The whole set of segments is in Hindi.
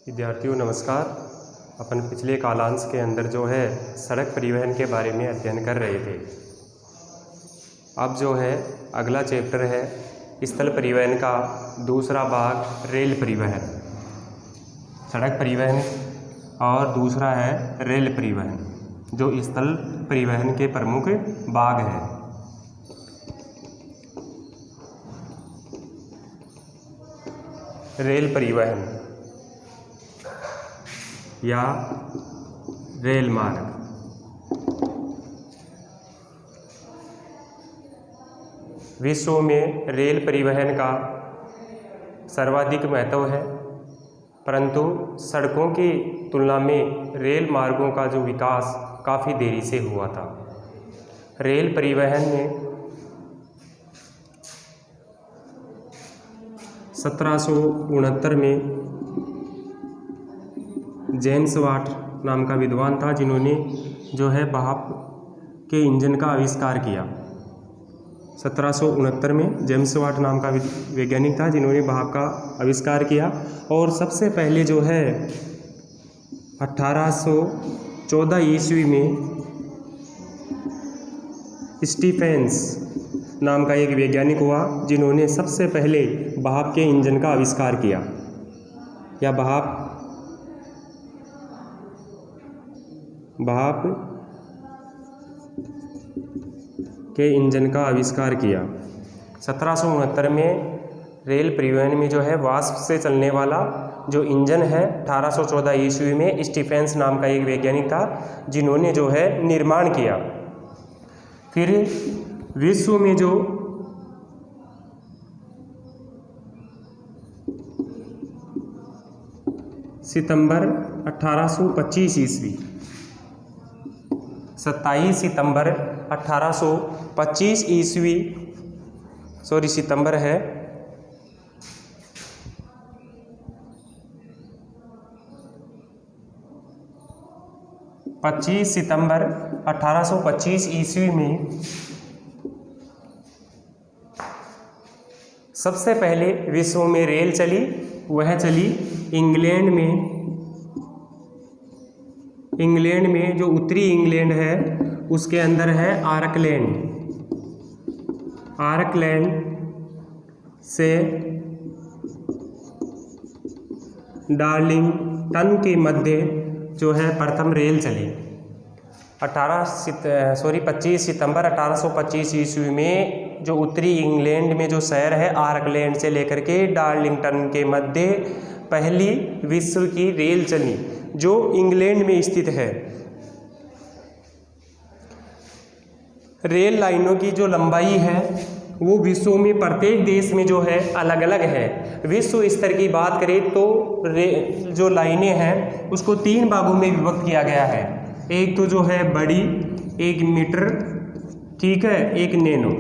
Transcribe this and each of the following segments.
विद्यार्थियों नमस्कार। अपन पिछले कालांश के अंदर जो है सड़क परिवहन के बारे में अध्ययन कर रहे थे। अब जो है अगला चैप्टर है स्थल परिवहन का दूसरा भाग रेल परिवहन। सड़क परिवहन और दूसरा है रेल परिवहन, जो स्थल परिवहन के प्रमुख भाग हैं। रेल परिवहन या रेल मार्ग। विश्व में रेल परिवहन का सर्वाधिक महत्व है, परंतु सड़कों की तुलना में रेल मार्गों का जो विकास काफ़ी देरी से हुआ था। रेल परिवहन में 1769 में जेम्स वाट नाम का विद्वान था, जिन्होंने जो है भाप के इंजन का आविष्कार किया। 1769 में जेम्स वाट नाम का वैज्ञानिक था, जिन्होंने भाप का आविष्कार किया। और सबसे पहले जो है 1814 ईस्वी में स्टीफेंस नाम का एक वैज्ञानिक हुआ, जिन्होंने सबसे पहले भाप के इंजन का आविष्कार किया या भाप के इंजन का आविष्कार किया। 1769 में रेल परिवहन में जो है वाष्प से चलने वाला जो इंजन है 1814 ईस्वी में स्टीफेंस नाम का एक वैज्ञानिक था, जिन्होंने जो है निर्माण किया। फिर विश्व में जो सितंबर 1825 ईस्वी 27 सितंबर 1825 ईस्वी सितंबर है 25 सितंबर 1825 ईस्वी में सबसे पहले विश्व में रेल चली। वह चली इंग्लैंड में जो उत्तरी इंग्लैंड है उसके अंदर है आर्कलैंड से डार्लिंगटन के मध्य जो है प्रथम रेल चली। 25 सितंबर 1825 ईस्वी में जो उत्तरी इंग्लैंड में जो शहर है आर्कलैंड से लेकर के डार्लिंगटन के मध्य पहली विश्व की रेल चली, जो इंग्लैंड में स्थित है। रेल लाइनों की जो लंबाई है वो विश्व में प्रत्येक देश में जो है अलग अलग है। विश्व स्तर की बात करें तो जो लाइनें हैं उसको 3 भागों में विभक्त किया गया है। एक तो जो है बड़ी, एक मीटर, ठीक है, एक नैनो।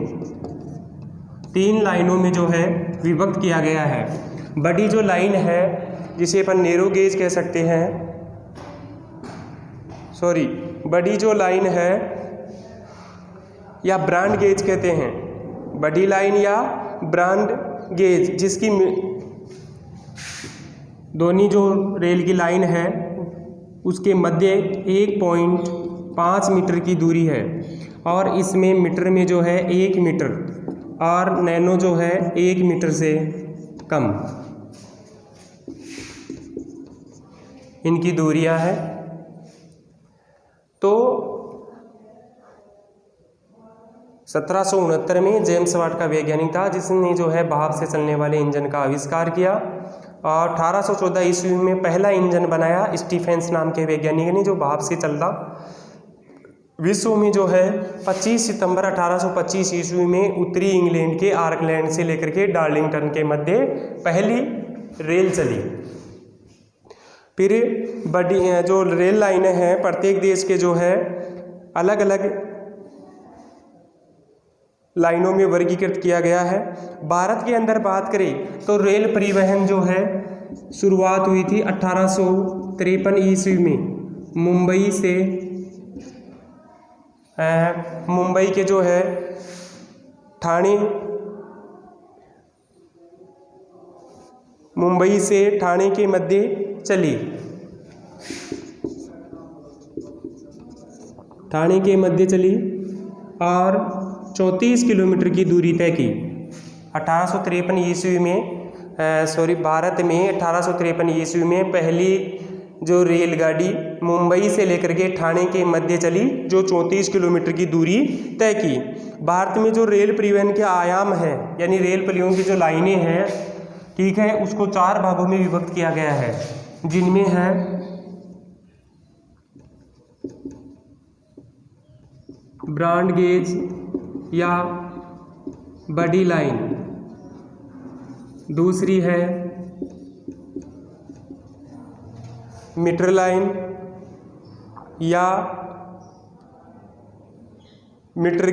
3 लाइनों में जो है विभक्त किया गया है। बड़ी जो लाइन है जिसे अपन नैरो गेज कह सकते हैं, बड़ी जो लाइन है या ब्रॉड गेज कहते हैं, बड़ी लाइन या ब्रॉड गेज, जिसकी दोनों जो रेल की लाइन है उसके मध्य 1.5 मीटर की दूरी है, और इसमें मीटर में जो है 1 मीटर और नैनो जो है 1 मीटर से कम इनकी दूरियां हैं। तो 1769 में जेम्स वाट का वैज्ञानिक था, जिसने जो है भाप से चलने वाले इंजन का आविष्कार किया। और 1814 ईस्वी में पहला इंजन बनाया स्टीफेंस नाम के वैज्ञानिक ने, जो भाप से चलता। विश्व में जो है 25 सितंबर 1825 ईस्वी में उत्तरी इंग्लैंड के आर्कलैंड से लेकर के डार्लिंगटन के मध्य पहली रेल चली। फिर बड़ी जो रेल लाइनें हैं प्रत्येक देश के जो है अलग अलग लाइनों में वर्गीकृत किया गया है। भारत के अंदर बात करें तो रेल परिवहन जो है शुरुआत हुई थी 1853 ईस्वी में मुंबई के जो है ठाणे मुंबई से ठाणे के मध्य चली। ठाणे के मध्य चली और 34 किलोमीटर की दूरी तय की। 1853 ईस्वी में भारत में 1853 ईस्वी में पहली जो रेलगाड़ी मुंबई से लेकर के ठाणे के मध्य चली, जो 34 किलोमीटर की दूरी तय की। भारत में जो रेल परिवहन के आयाम है, यानी रेल परिवहन की जो लाइनें हैं, ठीक है, उसको 4 भागों में विभक्त किया गया है, जिनमें है ब्रॉड गेज या बड़ी लाइन, दूसरी है मीटर लाइन या मीटर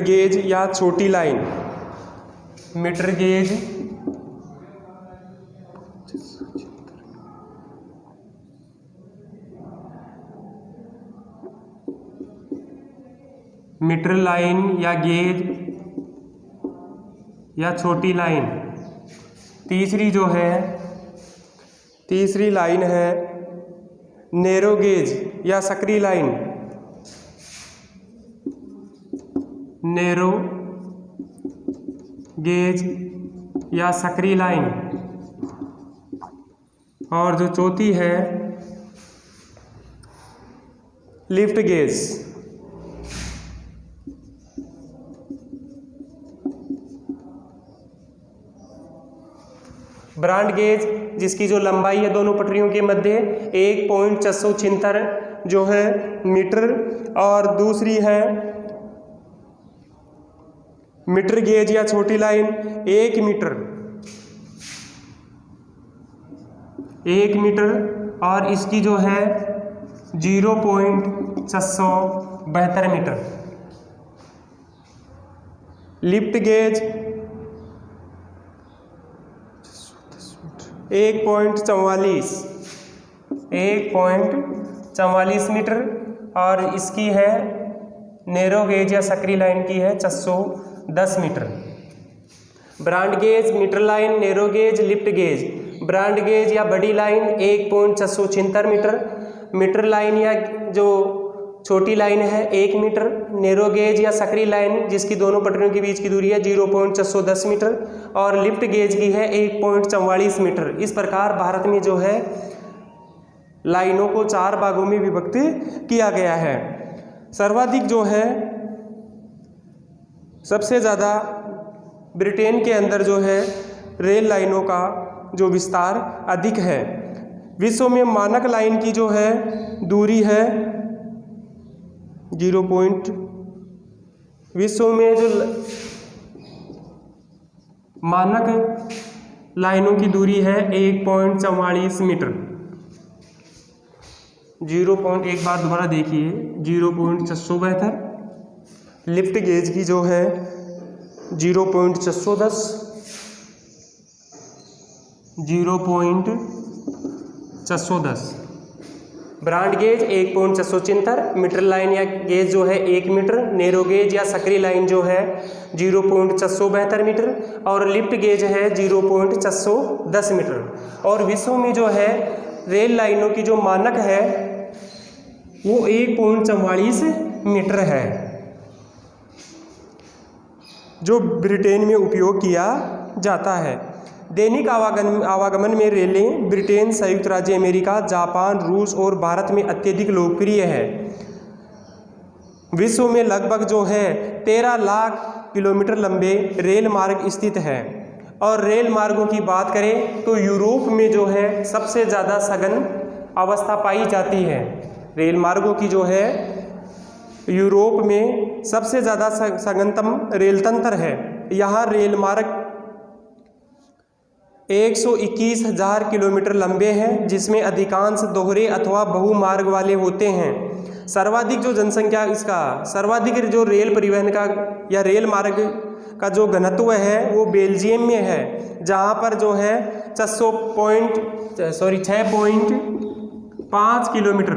गेज या छोटी line, metre gauge metre line या गेज या छोटी लाइन। तीसरी लाइन है नैरो गेज या सकरी लाइन, नैरो गेज या सकरी लाइन। और जो चौथी है लिफ्ट गेज। ब्रॉड गेज जिसकी जो लंबाई है दोनों पटरियों के मध्य 1.476 जो है मीटर, और दूसरी है मीटर गेज या छोटी लाइन 1 मीटर और इसकी जो है 0.472 मीटर। लिफ्ट गेज 1.44 मीटर और इसकी है नैरो गेज या सकरी लाइन की है 410 metre. Broad gauge, metre line, narrow gauge, lift gauge. Broad gauge या बड़ी लाइन 1.476 मीटर, मीटर लाइन या जो छोटी लाइन है 1 मीटर, नैरो गेज या सकरी लाइन जिसकी दोनों पटरियों के बीच की दूरी है 0.410 मीटर और लिफ्ट गेज की है 1.44 मीटर। इस प्रकार भारत में जो है लाइनों को 4 भागों में विभक्त किया गया है। सर्वाधिक जो है सबसे ज़्यादा ब्रिटेन के अंदर जो है रेल लाइनों का जो विस्तार अधिक है। विश्व में मानक लाइन की जो है दूरी है विश्व में जो मानक लाइनों की दूरी है 1.44 मीटर। एक बार दोबारा देखिए 0.472। लिफ्ट गेज की जो है 0.410। ब्रॉड गेज 1.476, मीटर लाइन या गेज जो है 1 मीटर, नैरो गेज या सकरी लाइन जो है 0.472 मीटर और लिफ्ट गेज है 0.410 मीटर। और विश्व में जो है रेल लाइनों की जो मानक है वो 1.44 मीटर है, जो ब्रिटेन में उपयोग किया जाता है। दैनिक आवागमन में रेलें ब्रिटेन, संयुक्त राज्य अमेरिका, जापान, रूस और भारत में अत्यधिक लोकप्रिय है। विश्व में लगभग जो है 13 लाख किलोमीटर लंबे रेल मार्ग स्थित है। और रेल मार्गों की बात करें तो यूरोप में जो है सबसे ज़्यादा सघन अवस्था पाई जाती है। रेल मार्गों की जो है यूरोप में सबसे ज़्यादा सघनतम रेल तंत्र है। यहाँ रेल मार्ग 121,000 किलोमीटर लंबे हैं, जिसमें अधिकांश दोहरे अथवा बहुमार्ग वाले होते हैं। सर्वाधिक जो जनसंख्या सर्वाधिक जो रेल परिवहन का या रेल मार्ग का जो घनत्व है वो बेल्जियम में है, जहाँ पर जो है 6.5 किलोमीटर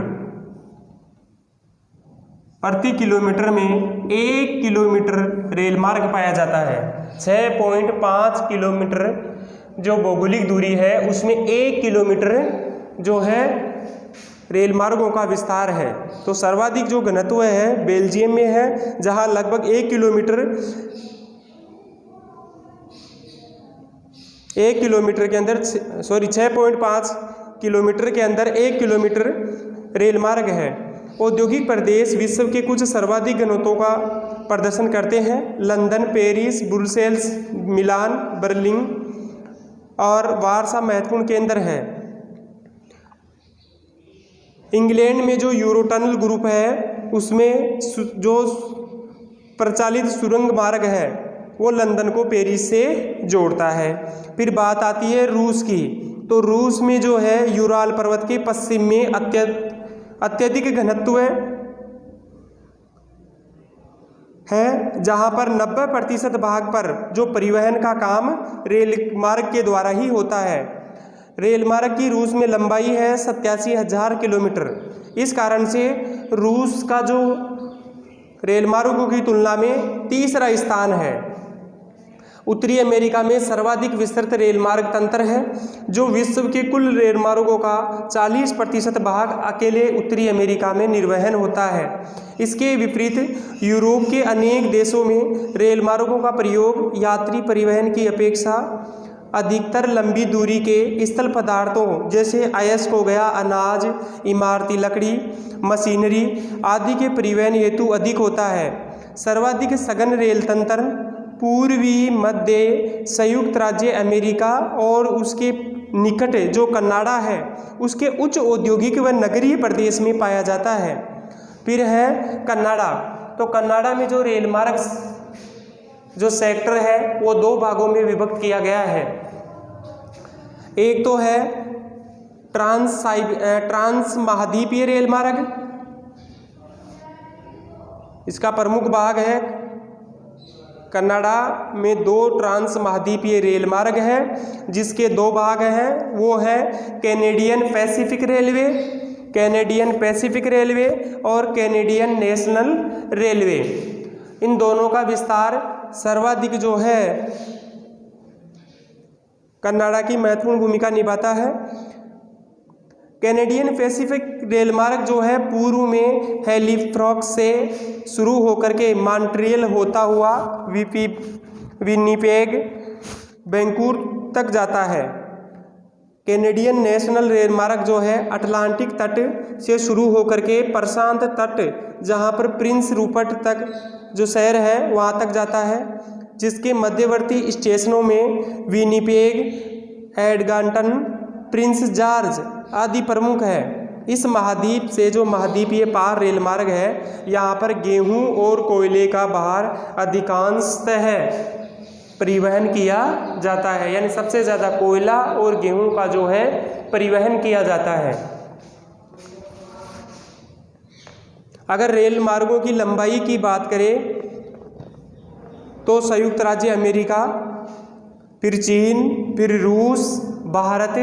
प्रति किलोमीटर में 1 किलोमीटर रेल मार्ग पाया जाता है। 6.5 किलोमीटर जो भौगोलिक दूरी है उसमें 1 किलोमीटर जो है रेल मार्गों का विस्तार है। तो सर्वाधिक जो घनत्व है बेल्जियम में है, जहां लगभग 1 किलोमीटर के अंदर 6.5 किलोमीटर के अंदर 1 किलोमीटर रेल मार्ग है। औद्योगिक प्रदेश विश्व के कुछ सर्वाधिक घनत्वों का प्रदर्शन करते हैं। लंदन, पेरिस, ब्रुसेल्स, मिलान, बर्लिन और वारसा महत्वपूर्ण केंद्र है। इंग्लैंड में जो यूरोटनल ग्रुप है उसमें जो प्रचलित सुरंग मार्ग है वो लंदन को पेरिस से जोड़ता है। फिर बात आती है रूस की। तो रूस में जो है यूराल पर्वत के पश्चिम में अत्यधिक घनत्व है, जहां पर 90% भाग पर जो परिवहन का काम रेल मार्ग के द्वारा ही होता है। रेल मार्ग की रूस में लंबाई है 87,000 किलोमीटर। इस कारण से रूस का जो रेल मार्गों की तुलना में तीसरा स्थान है। उत्तरी अमेरिका में सर्वाधिक विस्तृत रेल मार्ग तंत्र है, जो विश्व के कुल रेल मार्गों का 40% भाग अकेले उत्तरी अमेरिका में निर्वहन होता है। इसके विपरीत यूरोप के अनेक देशों में रेल मार्गों का प्रयोग यात्री परिवहन की अपेक्षा अधिकतर लंबी दूरी के स्थल पदार्थों जैसे अयस्क हो गया, अनाज, इमारती लकड़ी, मशीनरी आदि के परिवहन हेतु अधिक होता है। सर्वाधिक सघन रेल तंत्र पूर्वी मध्य संयुक्त राज्य अमेरिका और उसके निकट जो कनाडा है उसके उच्च औद्योगिक व नगरीय प्रदेश में पाया जाता है। फिर है कनाडा। तो कनाडा में जो रेल मार्ग जो सेक्टर है वो 2 भागों में विभक्त किया गया है। एक तो है ट्रांस महाद्वीपीय रेल मार्ग, इसका प्रमुख भाग है। कनाडा में 2 ट्रांस महाद्वीपीय रेल मार्ग है जिसके 2 भाग हैं। वो है कैनेडियन पैसिफिक रेलवे और कैनेडियन नेशनल रेलवे। इन दोनों का विस्तार सर्वाधिक जो है कनाडा की महत्वपूर्ण भूमिका निभाता है। कैनेडियन पैसिफिक रेल मार्ग जो है पूर्व में हैलिफैक्स से शुरू होकर के मॉन्ट्रियल होता हुआ विनिपेग, वैंकूवर तक जाता है। कैनेडियन नेशनल रेल मार्ग जो है अटलांटिक तट से शुरू होकर के प्रशांत तट जहां पर प्रिंस रूपर्ट तक जो शहर है वहां तक जाता है, जिसके मध्यवर्ती स्टेशनों में विनिपेग, एडमंटन, प्रिंस जॉर्ज आदि प्रमुख है। इस महाद्वीप से जो महाद्वीपीय पार रेल मार्ग है यहाँ पर गेहूं और कोयले का भार अधिकांशतः परिवहन किया जाता है, यानी सबसे ज़्यादा कोयला और गेहूं का जो है परिवहन किया जाता है। अगर रेल मार्गों की लंबाई की बात करें तो संयुक्त राज्य अमेरिका, फिर चीन, फिर रूस, Bharat,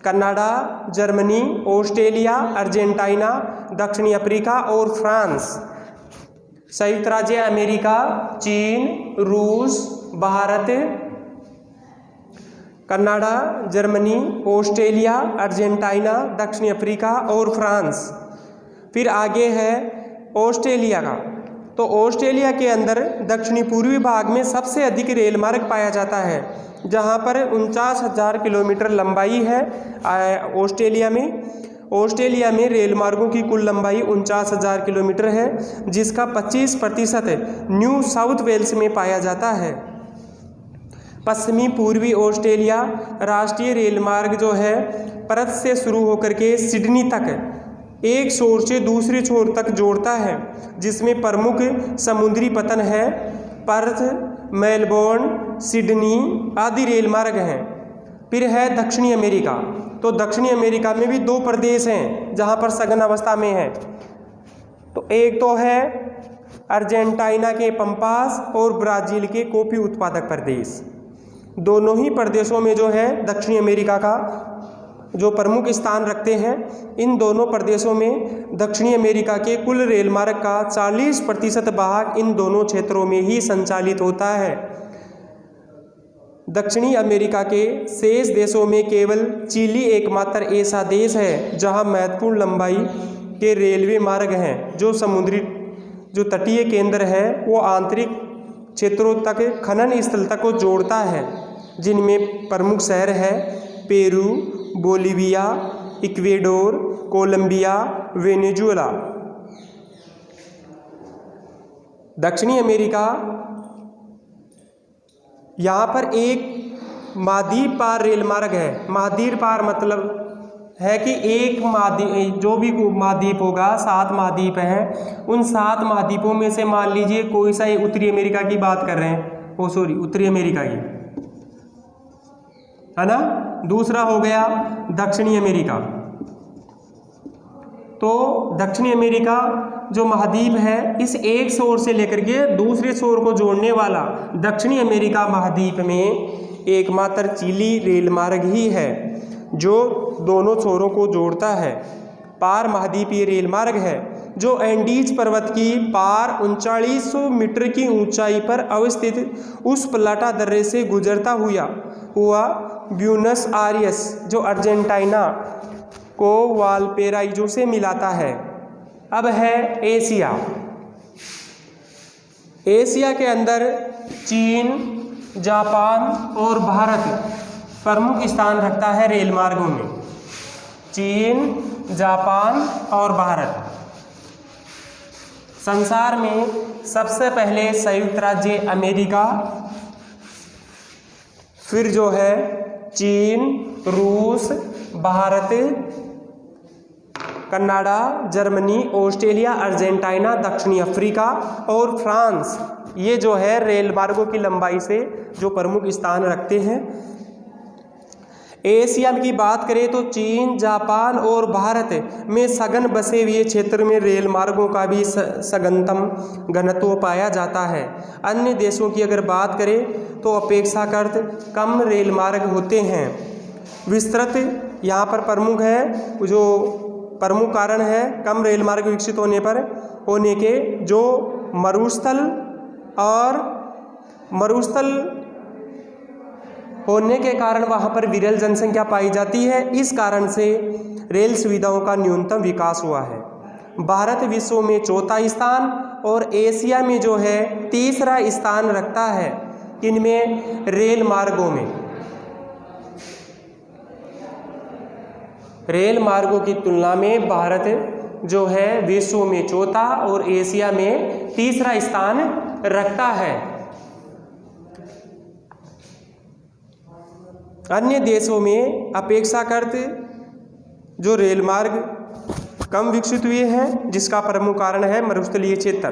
Canada, Germany, Australia, Argentina, दक्षिणी अफ्रीका और फ्रांस। संयुक्त राज्य अमेरिका, चीन, रूस, Bharat, Canada, Germany, Australia, Argentina, दक्षिणी अफ्रीका और फ्रांस। फिर आगे है ऑस्ट्रेलिया का। तो ऑस्ट्रेलिया के अंदर दक्षिणी पूर्वी भाग में सबसे अधिक रेल मार्ग पाया जाता है, जहां पर 49,000 किलोमीटर लंबाई है। ऑस्ट्रेलिया में रेल मार्गों की कुल लंबाई 49,000 किलोमीटर है, जिसका 25% न्यू साउथ वेल्स में पाया जाता है। पश्चिमी पूर्वी ऑस्ट्रेलिया राष्ट्रीय रेल मार्ग जो है परथ से शुरू होकर के सिडनी तक एक छोर से दूसरे छोर तक जोड़ता है, जिसमें प्रमुख समुद्री पतन है। पर्थ, मेलबोर्न, सिडनी आदि रेल मार्ग हैं। फिर है दक्षिणी अमेरिका। तो दक्षिणी अमेरिका में भी 2 प्रदेश हैं जहां पर सघन अवस्था में है। तो एक तो है अर्जेंटीना के पंपास और ब्राज़ील के कॉफ़ी उत्पादक प्रदेश। दोनों ही प्रदेशों में जो है दक्षिणी अमेरिका का जो प्रमुख स्थान रखते हैं। इन दोनों प्रदेशों में दक्षिणी अमेरिका के कुल रेल मार्ग का 40% भाग इन दोनों क्षेत्रों में ही संचालित होता है। दक्षिणी अमेरिका के शेष देशों में केवल चिली एकमात्र ऐसा देश है जहां महत्वपूर्ण लंबाई के रेलवे मार्ग हैं, जो तटीय केंद्र है वो आंतरिक क्षेत्रों तक खनन स्थल तक को जोड़ता है, जिनमें प्रमुख शहर है Peru, Bolivia, Ecuador, Colombia, Venezuela. दक्षिणी अमेरिका यहाँ पर एक महाद्वीप पार रेल मार्ग है। महाद्वीप पार मतलब है कि एक महाद्वीप, जो भी महाद्वीप होगा, 7 महाद्वीप हैं, उन 7 महाद्वीपों में से मान लीजिए कोई सा एक उत्तरी अमेरिका की बात कर रहे हैं, उत्तरी अमेरिका की, है ना। दूसरा हो गया दक्षिणी अमेरिका। तो दक्षिणी अमेरिका जो महाद्वीप है, इस एक छोर से लेकर के दूसरे छोर को जोड़ने वाला दक्षिणी अमेरिका महाद्वीप में एकमात्र चिली रेल मार्ग ही है जो दोनों छोरों को जोड़ता है। पार महाद्वीपीय रेल मार्ग है जो एंडीज पर्वत की पार 3900 मीटर की ऊंचाई पर अवस्थित उस प्लाटा दर्रे से गुजरता हुआ ब्यूनस आयर्स जो अर्जेंटीना को वालपेराइजो से मिलाता है। अब है एशिया। एशिया के अंदर चीन, जापान और भारत प्रमुख स्थान रखता है रेल मार्गों में। चीन, जापान और भारत। संसार में सबसे पहले संयुक्त राज्य अमेरिका, फिर जो है चीन, रूस, Bharat, Canada, Germany, Australia, Argentina, दक्षिणी अफ्रीका और फ्रांस, ये जो है रेल मार्गों की लंबाई से जो प्रमुख स्थान रखते हैं। एशिया की बात करें तो चीन, जापान और भारत में सघन बसे हुए क्षेत्र में रेल मार्गों का भी सघनतम घनत्व पाया जाता है। अन्य देशों की अगर बात करें तो अपेक्षाकृत कम रेल मार्ग होते हैं। विस्तृत यहाँ पर प्रमुख है, जो प्रमुख कारण है कम रेल मार्ग विकसित होने के जो मरुस्थल होने के कारण वहाँ पर विरल जनसंख्या पाई जाती है। इस कारण से रेल सुविधाओं का न्यूनतम विकास हुआ है। भारत विश्व में 4था स्थान और एशिया में जो है 3रा स्थान रखता है। इनमें रेल मार्गों में, रेल मार्गों की तुलना में भारत जो है विश्व में 4था और एशिया में 3रा स्थान रखता है। अन्य देशों में अपेक्षाकृत जो रेल मार्ग कम विकसित हुए हैं, जिसका प्रमुख कारण है मरुस्थलीय क्षेत्र।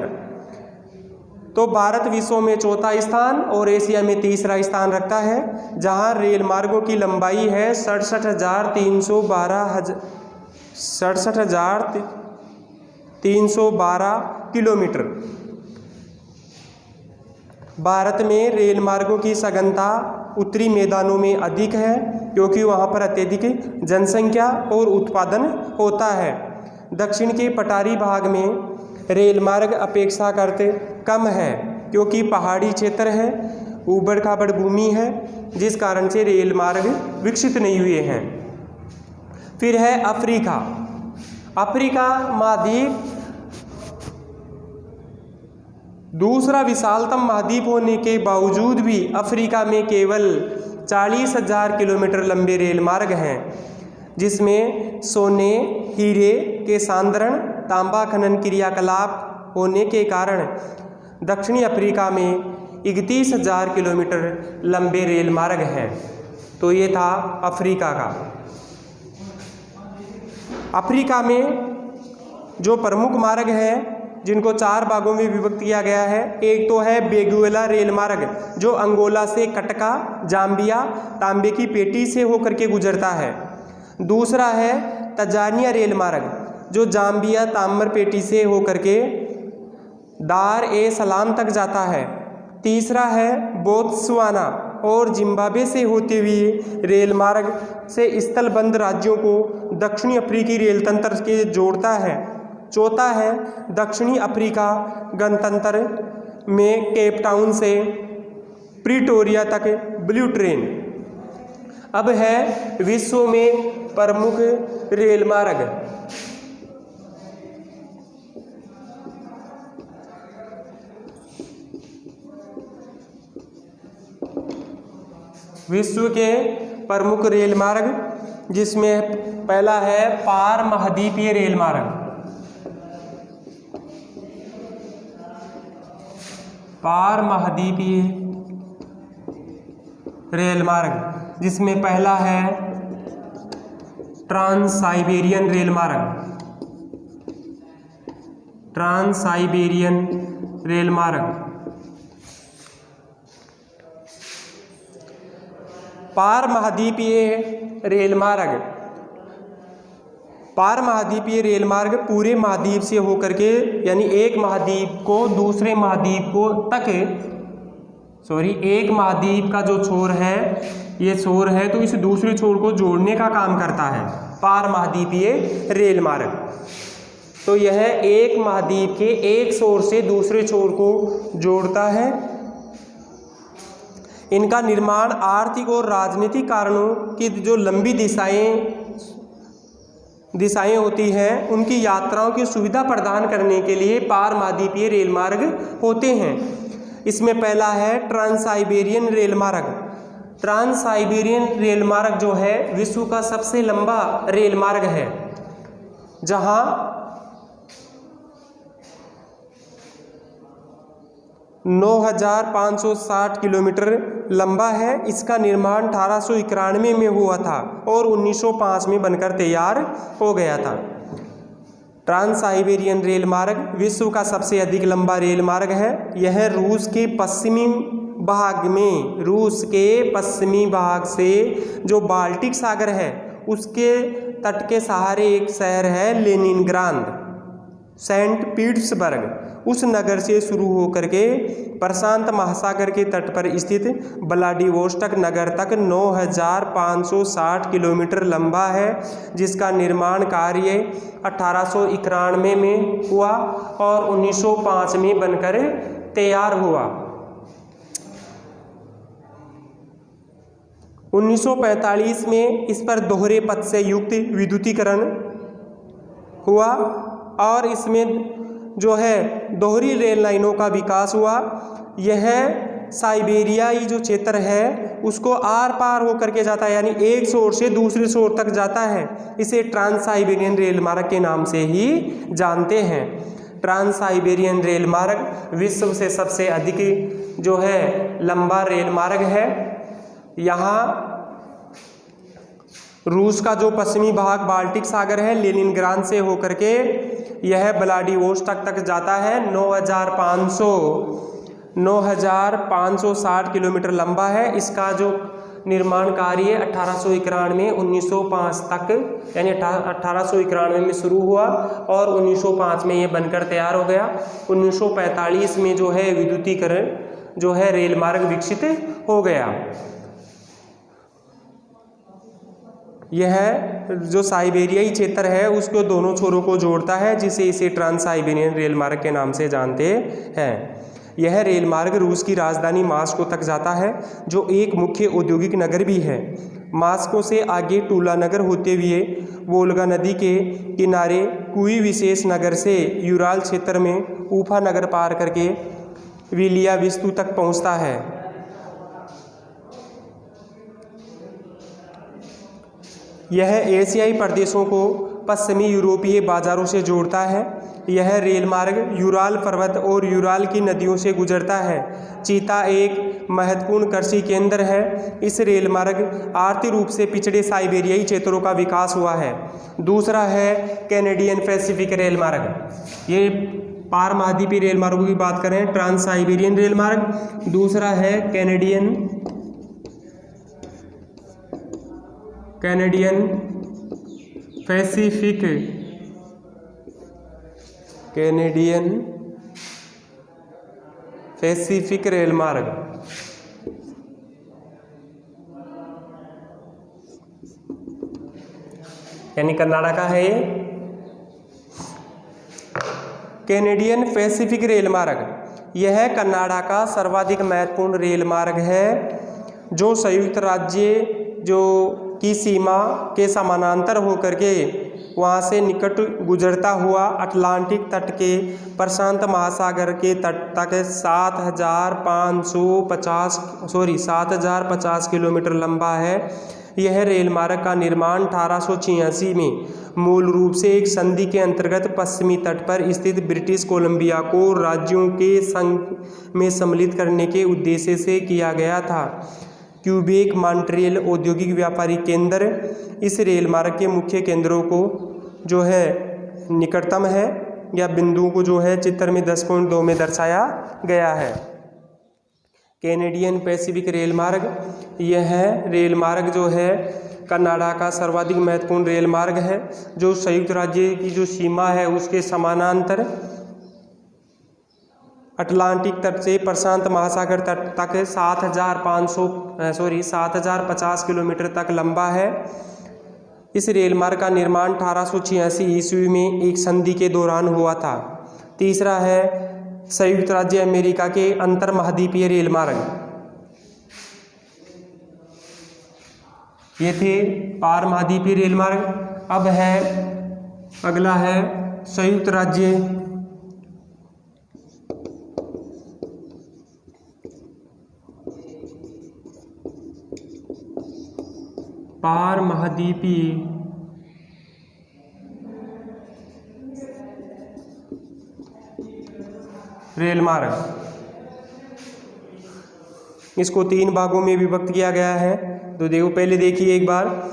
तो भारत विश्व में 4था स्थान और एशिया में 3रा स्थान रखता है, जहां रेल मार्गों की लंबाई है 67,312 किलोमीटर। भारत में रेल मार्गों की सघनता उत्तरी मैदानों में अधिक है, क्योंकि वहां पर अत्यधिक जनसंख्या और उत्पादन होता है। दक्षिण के पठारी भाग में रेल मार्ग अपेक्षाकृत कम है, क्योंकि पहाड़ी क्षेत्र है, ऊबड़ खाबड़ भूमि है, जिस कारण से रेल मार्ग विकसित नहीं हुए हैं। फिर है अफ्रीका। अफ्रीका महाद्वीप दूसरा विशालतम महाद्वीप होने के बावजूद भी अफ्रीका में केवल 40,000 किलोमीटर लंबे रेल मार्ग हैं, जिसमें सोने, हीरे के सांद्रण, तांबा खनन क्रियाकलाप होने के कारण दक्षिणी अफ्रीका में 31,000 किलोमीटर लंबे रेल मार्ग हैं। तो ये था अफ्रीका का। अफ्रीका में जो प्रमुख मार्ग हैं, जिनको 4 भागों में विभक्त किया गया है। एक तो है बेगुएला रेल मार्ग, जो अंगोला से कटका, जाम्बिया, तांबे की पेटी से होकर के गुजरता है। दूसरा है तंजानिया रेल मार्ग, जो जाम्बिया तांबर पेटी से होकर के दार ए सलाम तक जाता है। तीसरा है बोत्सवाना और जिम्बाब्वे से होते हुए रेल मार्ग से स्थलबंध राज्यों को दक्षिणी अफ्रीकी रेल तंत्र के जोड़ता है। चौथा है दक्षिणी अफ्रीका गणतंत्र में केप टाउन से प्रिटोरिया तक ब्लू ट्रेन। अब है विश्व में प्रमुख रेल मार्ग। विश्व के प्रमुख रेल मार्ग, जिसमें पहला है पार महाद्वीपीय रेल मार्ग। पार महाद्वीपीय रेल मार्ग, जिसमें पहला है ट्रांस साइबेरियन रेल मार्ग। ट्रांस साइबेरियन रेल मार्ग। पार महाद्वीपीय रेल मार्ग। पार महाद्वीपीय रेल मार्ग पूरे महाद्वीप से होकर के, यानी एक महाद्वीप को दूसरे महाद्वीप को तक, एक महाद्वीप का जो छोर है, ये छोर है, तो इस दूसरे छोर को जोड़ने का काम करता है पार महाद्वीपीय रेल मार्ग। तो यह एक महाद्वीप के एक छोर से दूसरे छोर को जोड़ता है। इनका निर्माण आर्थिक और राजनीतिक कारणों की जो लंबी दिशाएं होती हैं, उनकी यात्राओं की सुविधा प्रदान करने के लिए पार महाद्वीपीय रेल मार्ग होते हैं। इसमें पहला है ट्रांस साइबेरियन रेल मार्ग। ट्रांस साइबेरियन रेल मार्ग जो है विश्व का सबसे लंबा रेल मार्ग है, जहां 9,560 किलोमीटर लंबा है। इसका निर्माण 1891 में हुआ था और 1905 में बनकर तैयार हो गया था। ट्रांस साइबेरियन रेल मार्ग विश्व का सबसे अधिक लंबा रेल मार्ग है। यह रूस के पश्चिमी भाग से जो बाल्टिक सागर है उसके तट के सहारे एक शहर है लेनिनग्राद, सेंट पीटर्सबर्ग, उस नगर से शुरू होकर के प्रशांत महासागर के तट पर स्थित व्लादिवोस्टोक नगर तक 9,560 किलोमीटर लंबा है, जिसका निर्माण कार्य 1891 में हुआ और 1905 में बनकर तैयार हुआ। 1945 में इस पर दोहरे पथ से युक्त विद्युतीकरण हुआ और इसमें जो है दोहरी रेल लाइनों का विकास हुआ। यह साइबेरियाई जो क्षेत्र है उसको आर पार होकर के जाता है, यानी एक छोर से दूसरे छोर तक जाता है। इसे ट्रांस साइबेरियन रेल मार्ग के नाम से ही जानते हैं। ट्रांस साइबेरियन रेल मार्ग विश्व से सबसे अधिक जो है लंबा रेल मार्ग है। यहाँ रूस का जो पश्चिमी भाग बाल्टिक सागर है, लेनिनग्राद से होकर के यह व्लादिवोस्टोक तक जाता है। 9,560 किलोमीटर लंबा है। इसका जो निर्माण कार्य 1891 1905 तक, यानी 1891 में शुरू हुआ और 1905 में ये बनकर तैयार हो गया। 1945 में जो है विद्युतीकरण जो है रेल मार्ग विकसित हो गया। यह जो साइबेरियाई क्षेत्र है उसको दोनों छोरों को जोड़ता है, जिसे इसे ट्रांस साइबेरियन रेल मार्ग के नाम से जानते हैं। यह रेल मार्ग रूस की राजधानी मास्को तक जाता है, जो एक मुख्य औद्योगिक नगर भी है। मास्को से आगे टूला नगर होते हुए वोल्गा नदी के किनारे कुई विशेष नगर से यूराल क्षेत्र में ऊफा नगर पार करके विलियाविस्तु तक पहुंचता है। यह एशियाई प्रदेशों को पश्चिमी यूरोपीय बाजारों से जोड़ता है। यह रेल मार्ग यूराल पर्वत और यूराल की नदियों से गुजरता है। चीता एक महत्वपूर्ण कृषि केंद्र है। इस रेल मार्ग आर्थिक रूप से पिछड़े साइबेरियाई क्षेत्रों का विकास हुआ है। दूसरा है कैनेडियन पैसिफिक रेल मार्ग। ये पार महाद्वीपीय रेल मार्गों की बात करें, ट्रांस साइबेरियन रेल मार्ग। दूसरा है कैनेडियन पैसिफिक रेल मार्ग। यानी कर्नाटक का है ये कैनेडियन पैसिफिक रेल मार्ग। यह कनाडा का सर्वाधिक महत्वपूर्ण रेल मार्ग है। जो संयुक्त राज्य जो की सीमा के समानांतर होकर के वहाँ से निकट गुजरता हुआ अटलांटिक तट के प्रशांत महासागर के तट तक 7,050 किलोमीटर लंबा है। यह रेल मार्ग का निर्माण 1886 में मूल रूप से एक संधि के अंतर्गत पश्चिमी तट पर स्थित ब्रिटिश कोलंबिया को राज्यों के संघ में सम्मिलित करने के उद्देश्य से किया गया था। क्यूबेक मॉन्ट्रियल औद्योगिक व्यापारिक केंद्र इस रेल मार्ग के मुख्य केंद्रों को जो है निकटतम है या बिंदु को जो है चित्र में 10.2 में दर्शाया गया है। कैनेडियन पैसिफिक रेल मार्ग, यह रेल मार्ग जो है कनाडा का सर्वाधिक महत्वपूर्ण रेल मार्ग है, जो संयुक्त राज्य की जो सीमा है उसके समानांतर अटलांटिक तट से प्रशांत महासागर तट तक 7,050 किलोमीटर तक लंबा है। इस रेल मार्ग का निर्माण 1886 ईस्वी में एक संधि के दौरान हुआ था। तीसरा है संयुक्त राज्य अमेरिका के अंतर महाद्वीपीय रेल मार्ग। ये थे पार महाद्वीपीय रेल मार्ग। अब है अगला है संयुक्त राज्य पार महाद्वीपीय रेल मार्ग। इसको 3 भागों में विभक्त किया गया है। तो देखो, पहले देखिए एक बार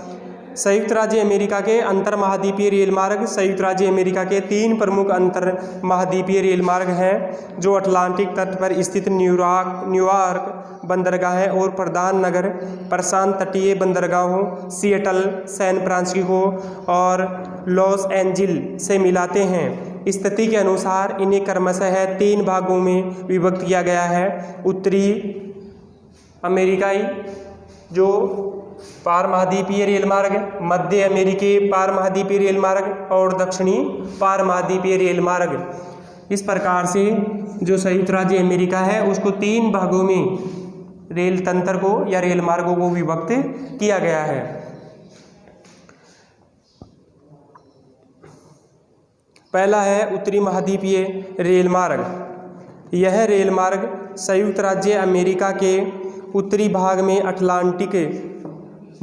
संयुक्त राज्य अमेरिका के अंतर महाद्वीपीय रेल मार्ग। संयुक्त राज्य अमेरिका के 3 प्रमुख अंतर महाद्वीपीय रेल मार्ग हैं, जो अटलांटिक तट पर स्थित न्यूयॉर्क बंदरगाह और प्रधान नगर प्रशांत तटीय बंदरगाहों सिएटल, सैन फ्रांसिस्को और लॉस एंजिल्स से मिलाते हैं। स्थिति के अनुसार इन्हें क्रमशः 3 भागों में विभक्त किया गया है। उत्तरी अमेरिकाई जो पार महाद्वीपीय रेल मार्ग, मध्य अमेरिकी पार महाद्वीपीय रेल मार्ग और दक्षिणी पार महाद्वीपीय रेल मार्ग। इस प्रकार से जो संयुक्त राज्य अमेरिका है उसको 3 भागों में रेल तंत्र को या रेल मार्गों को विभक्त किया गया है। पहला है उत्तरी महाद्वीपीय रेल मार्ग। यह रेल मार्ग संयुक्त राज्य अमेरिका के उत्तरी भाग में अटलांटिक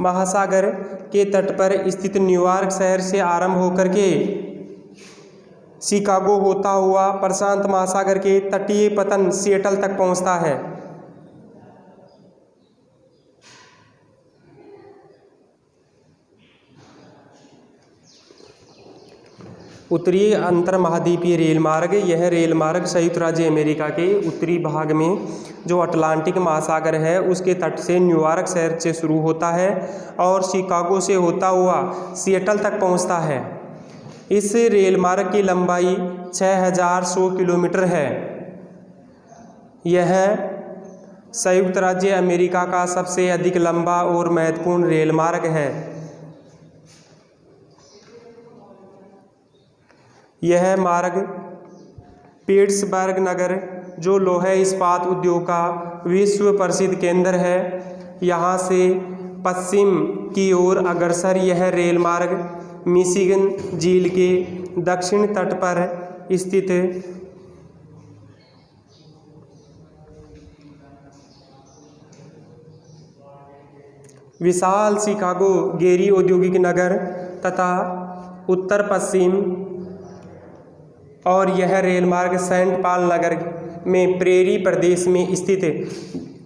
महासागर के तट पर स्थित न्यूयॉर्क शहर से आरंभ होकर के शिकागो होता हुआ प्रशांत महासागर के तटीय पतन सिएटल तक पहुंचता है। उत्तरी अंतर महाद्वीपीय रेल मार्ग, यह रेल मार्ग संयुक्त राज्य अमेरिका के उत्तरी भाग में जो अटलांटिक महासागर है उसके तट से न्यूयॉर्क शहर से शुरू होता है और शिकागो से होता हुआ सिएटल तक पहुंचता है। इस रेल मार्ग की लंबाई 6,100 किलोमीटर है। यह संयुक्त राज्य अमेरिका का सबसे अधिक लंबा और महत्वपूर्ण रेल मार्ग है। यह मार्ग पिट्सबर्ग नगर, जो लोहे इस्पात उद्योग का विश्व प्रसिद्ध केंद्र है, यहाँ से पश्चिम की ओर अग्रसर यह रेल मार्ग मिशिगन झील के दक्षिण तट पर स्थित विशाल शिकागो गेरी औद्योगिक नगर तथा उत्तर पश्चिम और यह रेल मार्ग सेंट पॉल नगर में प्रेरी प्रदेश में स्थित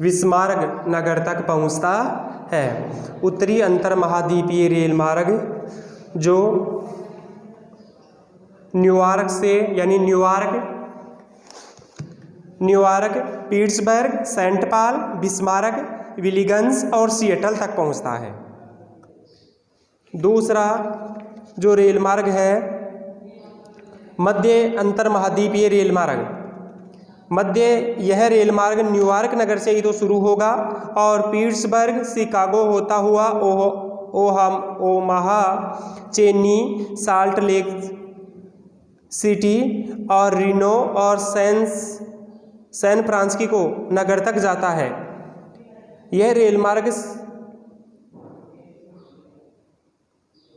बिस्मार्क नगर तक पहुंचता है। उत्तरी अंतर महाद्वीपीय रेल मार्ग जो न्यूयॉर्क से यानी New York, Pittsburgh, Saint Paul, Bismarck, विलिगन्स और सिएटल तक पहुंचता है। दूसरा जो रेल मार्ग है मध्य अंतर महाद्वीपीय रेल मार्ग। यह रेल मार्ग न्यूयॉर्क नगर से ही तो शुरू होगा और पिट्सबर्ग, शिकागो होता हुआ Omaha, Chennai, salt lake city और रिनो और सैन फ्रांसिस्को नगर तक जाता है। यह रेल मार्ग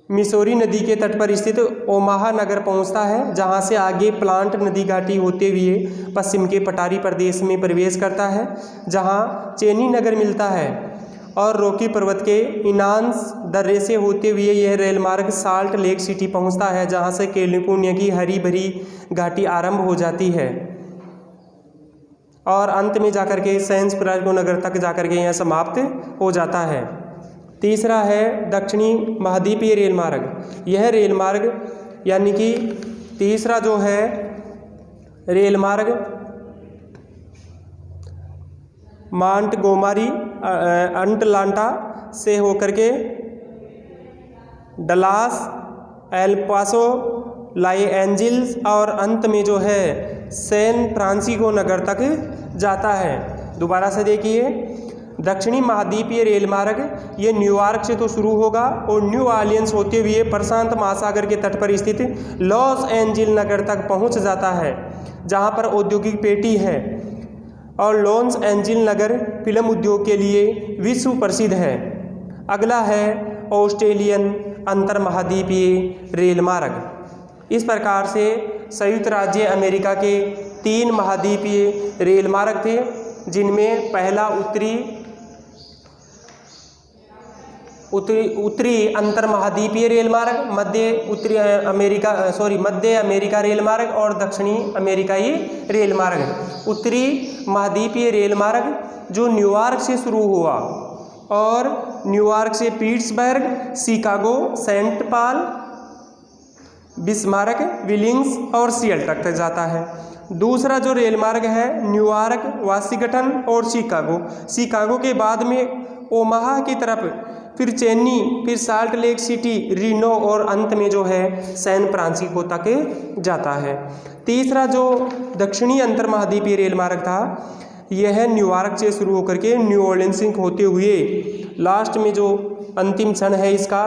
मिसौरी नदी के तट पर स्थित ओमाहा नगर पहुंचता है, जहां से आगे प्लांट नदी घाटी होते हुए पश्चिम के पठारी प्रदेश में प्रवेश करता है, जहां चेनी नगर मिलता है, और रॉकी पर्वत के इनांस दर्रे से होते हुए यह रेल मार्ग साल्ट लेक सिटी पहुंचता है, जहां से कैलिफोर्निया की हरी भरी घाटी आरंभ हो जाती है और अंत में जाकर के सैन फ्रांसिस्को नगर तक जाकर के यह समाप्त हो जाता है। तीसरा है दक्षिणी महाद्वीपीय रेल मार्ग। यह रेल मार्ग यानी कि तीसरा जो है रेल मार्ग मॉन्टगोमरी अटलांटा से होकर के Dallas, El Paso, Los Angeles और अंत में जो है सैन फ्रांसिस्को नगर तक जाता है। दोबारा से देखिए, दक्षिणी महाद्वीपीय रेल मार्ग ये न्यूयॉर्क से तो शुरू होगा और न्यू ऑरलियंस होते हुए प्रशांत महासागर के तट पर स्थित लॉस एंजिल्स नगर तक पहुंच जाता है, जहां पर औद्योगिक पेटी है और लॉस एंजिल्स नगर फिल्म उद्योग के लिए विश्व प्रसिद्ध है। अगला है ऑस्ट्रेलियन अंतर महाद्वीपीय रेल मार्ग। इस प्रकार से संयुक्त राज्य अमेरिका के 3 महाद्वीपीय रेल मार्ग थे, जिनमें पहला उत्तरी अंतर महाद्वीपीय रेल मार्ग, मध्य अमेरिका रेल मार्ग और दक्षिणी अमेरिकाई रेल मार्ग। उत्तरी महाद्वीपीय रेल मार्ग जो न्यूयॉर्क से शुरू हुआ और न्यूयॉर्क से Pittsburgh, Chicago, Saint Paul, Bismarck, Billings और सिएटल तक जाता है। दूसरा जो रेल मार्ग है न्यूयॉर्क, वाशिंगटन और शिकागो के बाद में ओमाहा की तरफ, फिर चेन्नई, फिर साल्ट लेक सिटी, रीनो और अंत में जो है सैन फ्रांसिस्को तक जाता है। तीसरा जो दक्षिणी अंतर महाद्वीपीय रेल मार्ग था यह न्यूयॉर्क से शुरू होकर के न्यू ऑरलियंस होते हुए लास्ट में जो अंतिम क्षण है इसका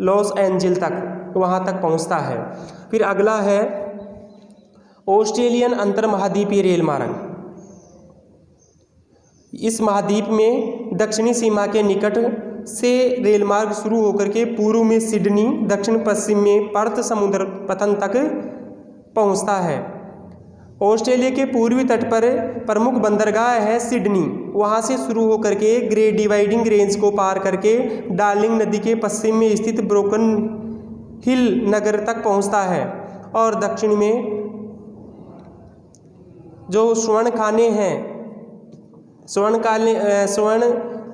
लॉस एंजिल्स तक, वहाँ तक पहुँचता है। फिर अगला है ऑस्ट्रेलियन अंतर महाद्वीपीय रेल मार्ग। इस महाद्वीप में दक्षिणी सीमा के निकट से रेल मार्ग शुरू होकर के पूर्व में सिडनी, दक्षिण पश्चिम में पर्थ समुद्र पतन तक पहुंचता है। ऑस्ट्रेलिया के पूर्वी तट पर प्रमुख बंदरगाह है सिडनी, वहां से शुरू होकर के ग्रेट डिवाइडिंग रेंज को पार करके डार्लिंग नदी के पश्चिम में स्थित ब्रोकन हिल नगर तक पहुंचता है और दक्षिण में जो स्वर्ण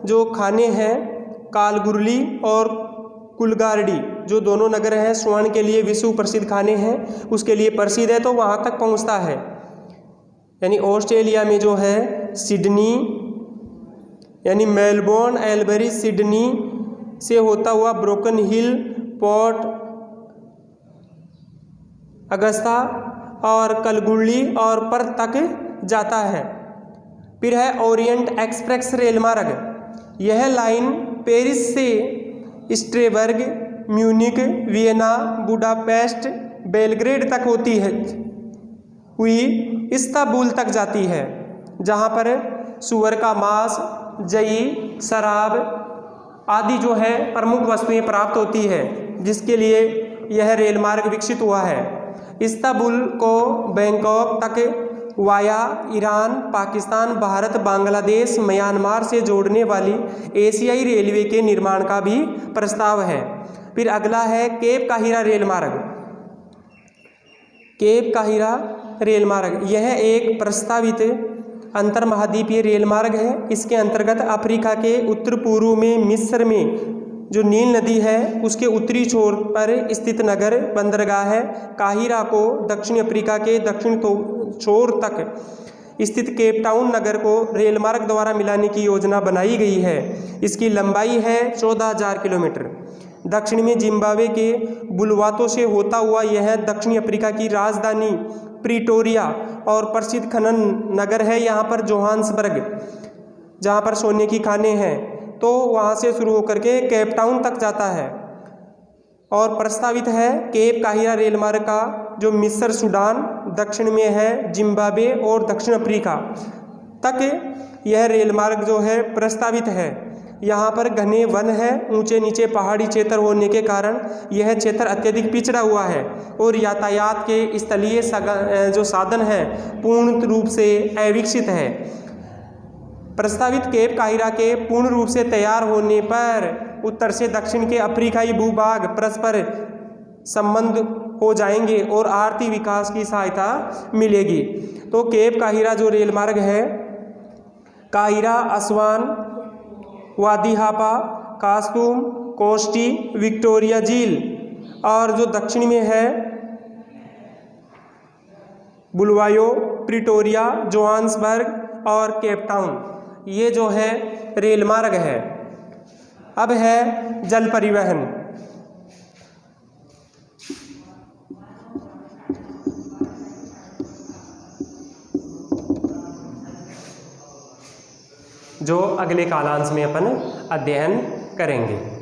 जो खाने हैं कालगुरली और कुलगार्डी, जो दोनों नगर हैं स्वर्ण के लिए विश्व प्रसिद्ध खाने हैं, उसके लिए प्रसिद्ध है, तो वहाँ तक पहुँचता है। यानी ऑस्ट्रेलिया में जो है सिडनी यानी मेलबोर्न, एल्बरी, सिडनी से होता हुआ ब्रोकन हिल, पोर्ट अगस्ता और कलगुरली और पर्थ तक जाता है। फिर है ओरिएंट एक्सप्रेस रेल मार्ग। यह लाइन पेरिस से Strasberg, Munich, Vienna, Budapest, Belgrade तक होती है हुई इस्तांबुल तक जाती है, जहाँ पर सुअर का मांस, जई, शराब आदि जो है प्रमुख वस्तुएं प्राप्त होती है, जिसके लिए यह रेल मार्ग विकसित हुआ है। इस्तांबुल को बैंकॉक तक via Iran, Pakistan, Bharat, Bangladesh, Myanmar से जोड़ने वाली एशियाई रेलवे के निर्माण का भी प्रस्ताव है। फिर अगला है केप काहिरा रेल मार्ग। केप काहिरा रेल मार्ग यह एक प्रस्तावित अंतर महाद्वीपीय रेल मार्ग है। इसके अंतर्गत अफ्रीका के उत्तर पूर्व में मिस्र में जो नील नदी है उसके उत्तरी छोर पर स्थित नगर बंदरगाह है काहिरा को दक्षिण अफ्रीका के दक्षिण छोर तक स्थित केप टाउन नगर को रेल मार्ग द्वारा मिलाने की योजना बनाई गई है। इसकी लंबाई है 14,000 किलोमीटर। दक्षिण में जिम्बाब्वे के बुलवातो से होता हुआ यह दक्षिणी अफ्रीका की राजधानी प्रिटोरिया और प्रसिद्ध खनन नगर है। यहाँ पर जोहान्सबर्ग, जहाँ पर सोने की खानें हैं, तो वहाँ से शुरू होकर के केप टाउन तक जाता है। और प्रस्तावित है केप काहिरा रेल मार्ग का जो मिस्र, सूडान, दक्षिण में है जिम्बाब्वे और दक्षिण अफ्रीका तक यह रेल मार्ग जो है प्रस्तावित है। यहाँ पर घने वन है, ऊंचे नीचे पहाड़ी क्षेत्र होने के कारण यह क्षेत्र अत्यधिक पिछड़ा हुआ है और यातायात के स्थलीय जो साधन है पूर्ण रूप से अविकसित है। प्रस्तावित केप काहिरा के पूर्ण रूप से तैयार होने पर उत्तर से दक्षिण के अफ्रीकाई भूभाग परस्पर संबंध हो जाएंगे और आर्थिक विकास की सहायता मिलेगी। तो केप काहिरा जो रेल मार्ग है, काहिरा, असवान, वादी हापा, कास्तूम, कोस्टी, विक्टोरिया झील और जो दक्षिण में है बुलवायो, प्रिटोरिया, जोहान्सबर्ग और केप टाउन, ये जो है रेल मार्ग है। अब है जल परिवहन। जो अगले कालांश में अपन अध्ययन करेंगे।